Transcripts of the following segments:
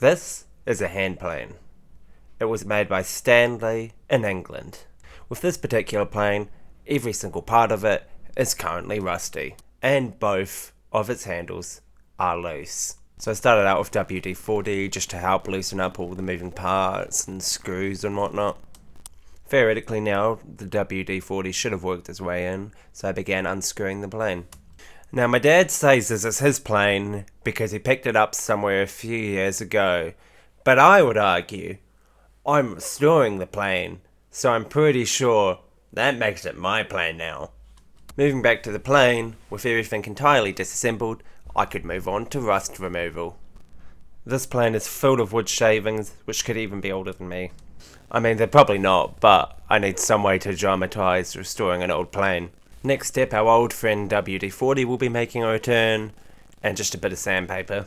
This is a hand plane. It was made by Stanley in England. With this particular plane, every single part of it is currently rusty, and both of its handles are loose. So I started out with WD-40 just to help loosen up all the moving parts and screws and whatnot. Theoretically now, the WD-40 should have worked its way in, so I began unscrewing the plane. Now my dad says this is his plane because he picked it up somewhere a few years ago, but I would argue I'm restoring the plane, so I'm pretty sure that makes it my plane now. Moving back to the plane, with everything entirely disassembled, I could move on to rust removal. This plane is filled with wood shavings, which could even be older than me. I mean, they're probably not, but I need some way to dramatise restoring an old plane. Next step, our old friend WD-40 will be making a return, and just a bit of sandpaper.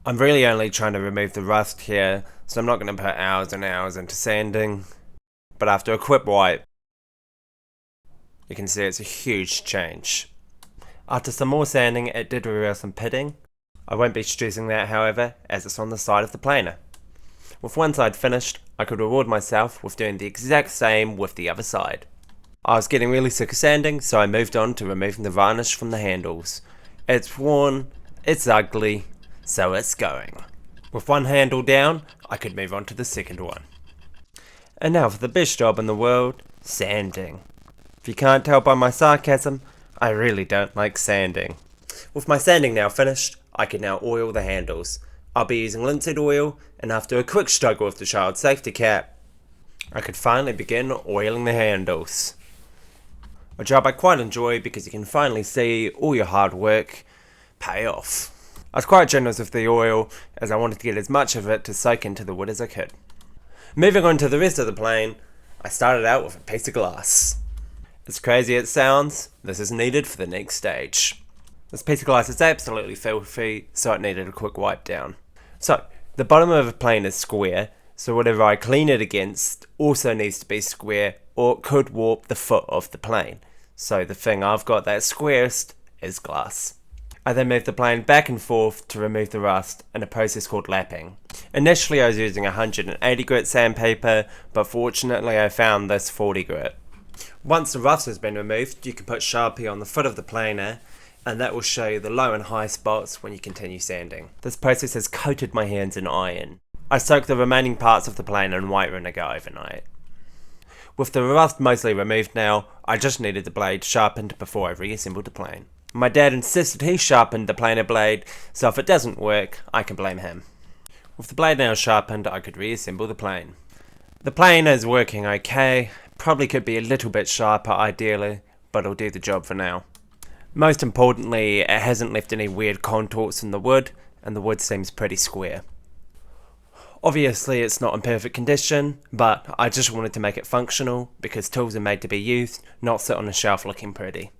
I'm really only trying to remove the rust here, so I'm not going to put hours and hours into sanding. But after a quick wipe, you can see it's a huge change. After some more sanding, it did reveal some pitting. I won't be stressing that, however, as it's on the side of the planer. With one side finished, I could reward myself with doing the exact same with the other side. I was getting really sick of sanding, so I moved on to removing the varnish from the handles. It's worn, it's ugly, so it's going. With one handle down, I could move on to the second one. And now for the best job in the world, sanding. If you can't tell by my sarcasm, I really don't like sanding. With my sanding now finished, I can now oil the handles. I'll be using linseed oil, and after a quick struggle with the child safety cap, I could finally begin oiling the handles. A job I quite enjoy because you can finally see all your hard work pay off. I was quite generous with the oil as I wanted to get as much of it to soak into the wood as I could. Moving on to the rest of the plane, I started out with a piece of glass. As crazy as it sounds, this is needed for the next stage. This piece of glass is absolutely filthy, so it needed a quick wipe down. So, the bottom of the plane is square, so whatever I clean it against also needs to be square or it could warp the foot of the plane. So the thing I've got that's squarest is glass. I then moved the plane back and forth to remove the rust in a process called lapping. Initially I was using 180 grit sandpaper, but fortunately I found this 40 grit. Once the rust has been removed, you can put Sharpie on the foot of the planer, and that will show you the low and high spots when you continue sanding. This process has coated my hands in iron. I soaked the remaining parts of the plane in white vinegar overnight. With the rust mostly removed now, I just needed the blade sharpened before I reassembled the plane. My dad insisted he sharpened the planer blade, so if it doesn't work, I can blame him. With the blade now sharpened, I could reassemble the plane. The plane is working okay, probably could be a little bit sharper ideally, but it'll do the job for now. Most importantly, it hasn't left any weird contours in the wood, and the wood seems pretty square. Obviously it's not in perfect condition, but I just wanted to make it functional because tools are made to be used, not sit on a shelf looking pretty.